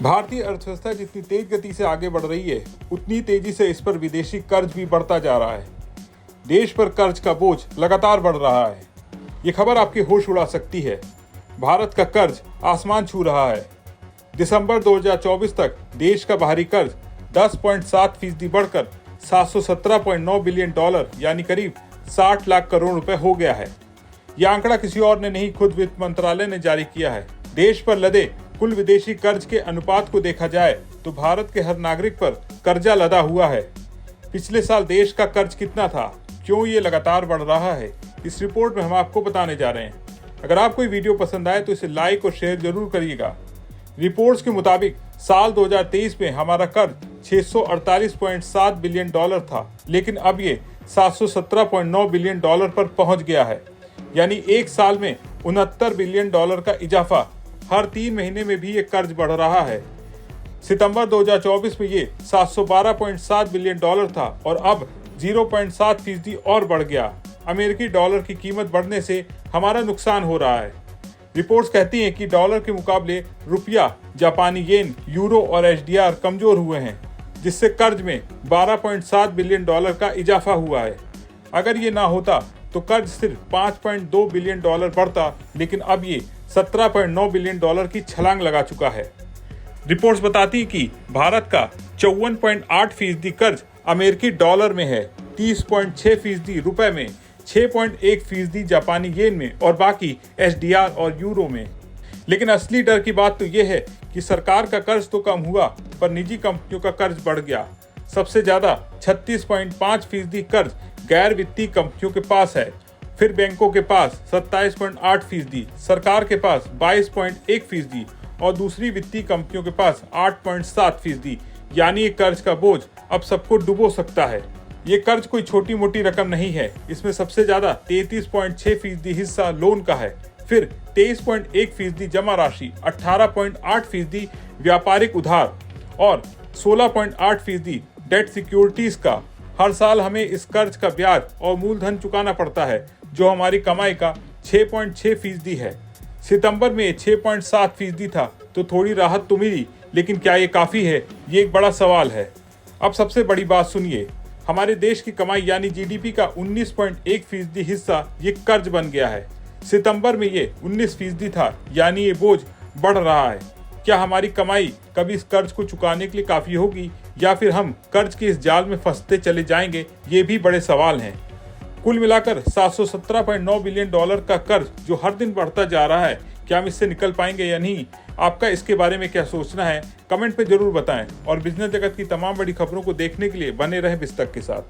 भारतीय अर्थव्यवस्था जितनी तेज गति से आगे बढ़ रही है, उतनी तेजी से इस पर विदेशी कर्ज भी बढ़ता जा रहा है। देश पर कर्ज का बोझ लगातार बढ़ रहा है। ये खबर आपके होश उड़ा सकती है। भारत का कर्ज आसमान छू रहा है। दिसंबर 2024 तक देश का बाहरी कर्ज 10.7% बढ़कर $717.9 बिलियन यानी करीब 60 लाख करोड़ रुपए हो गया है। यह आंकड़ा किसी और ने नहीं, खुद वित्त मंत्रालय ने जारी किया है। देश पर लदे कुल विदेशी कर्ज के अनुपात को देखा जाए तो भारत के हर नागरिक पर कर्जा लदा हुआ है। पिछले साल देश का कर्ज कितना था, क्यों ये लगातार बढ़ रहा है, इस रिपोर्ट में हम आपको बताने जा रहे हैं। अगर आपको ये वीडियो पसंद आए तो इसे लाइक और शेयर जरूर करिएगा। रिपोर्ट्स के मुताबिक साल 2023 में हमारा कर्ज $648.7 बिलियन था, लेकिन अब ये $717.9 बिलियन पर पहुंच गया है। यानी एक साल में $69 बिलियन का इजाफा। हर 3 महीने में भी ये कर्ज बढ़ रहा है। सितंबर 2024 में ये $712.7 बिलियन था और अब 0.7% और बढ़ गया। अमेरिकी डॉलर की कीमत बढ़ने से हमारा नुकसान हो रहा है। रिपोर्ट्स कहती हैं कि डॉलर के मुकाबले रुपया, जापानी येन, यूरो और एचडीआर कमजोर हुए हैं, जिससे कर्ज में $12.7 बिलियन का इजाफा हुआ है। अगर ये ना होता तो कर्ज सिर्फ $5.2 बिलियन बढ़ता, लेकिन अब ये $17.9 बिलियन की छलांग लगा चुका है। रिपोर्ट्स बताती हैं कि भारत का 54.8% कर्ज अमेरिकी डॉलर में है, 30.6% रुपए में, 6.1% जापानी येन में और बाकी एचडीआर और यूरो में। लेकिन असली डर की बात तो यह है कि सरकार का कर्ज तो कम हुआ, पर निजी कंपनियों का कर्ज बढ़ गया। सबसे ज्यादा 36.5% कर्ज गैर वित्तीय कंपनियों के पास है, फिर बैंकों के पास 27.8%, सरकार के पास 22.1% और दूसरी वित्तीय कंपनियों के पास 8.7%। यानी ये कर्ज का बोझ अब सबको डुबो सकता है। ये कर्ज कोई छोटी मोटी रकम नहीं है। इसमें सबसे ज्यादा 33.6% हिस्सा लोन का है, फिर 23.1% जमा राशि, 18.8% व्यापारिक उधार और 16.8% डेट सिक्योरिटीज का। हर साल हमें इस कर्ज का ब्याज और मूलधन चुकाना पड़ता है, जो हमारी कमाई का 6.6% है। सितंबर में 6.7% था, तो थोड़ी राहत तो मिली, लेकिन क्या ये काफी है, ये एक बड़ा सवाल है। अब सबसे बड़ी बात सुनिए, हमारे देश की कमाई यानी जीडीपी का 19.1% हिस्सा ये कर्ज बन गया है। सितंबर में ये 19% था, यानी ये बोझ बढ़ रहा है। क्या हमारी कमाई कभी इस कर्ज को चुकाने के लिए काफी होगी, या फिर हम कर्ज के इस जाल में फंसते चले जाएंगे, ये भी बड़े सवाल हैं। कुल मिलाकर $717.9 बिलियन का कर्ज जो हर दिन बढ़ता जा रहा है, क्या हम इससे निकल पाएंगे या नहीं? आपका इसके बारे में क्या सोचना है, कमेंट पे जरूर बताएं। और बिजनेस जगत की तमाम बड़ी खबरों को देखने के लिए बने रहें बिस्तक के साथ।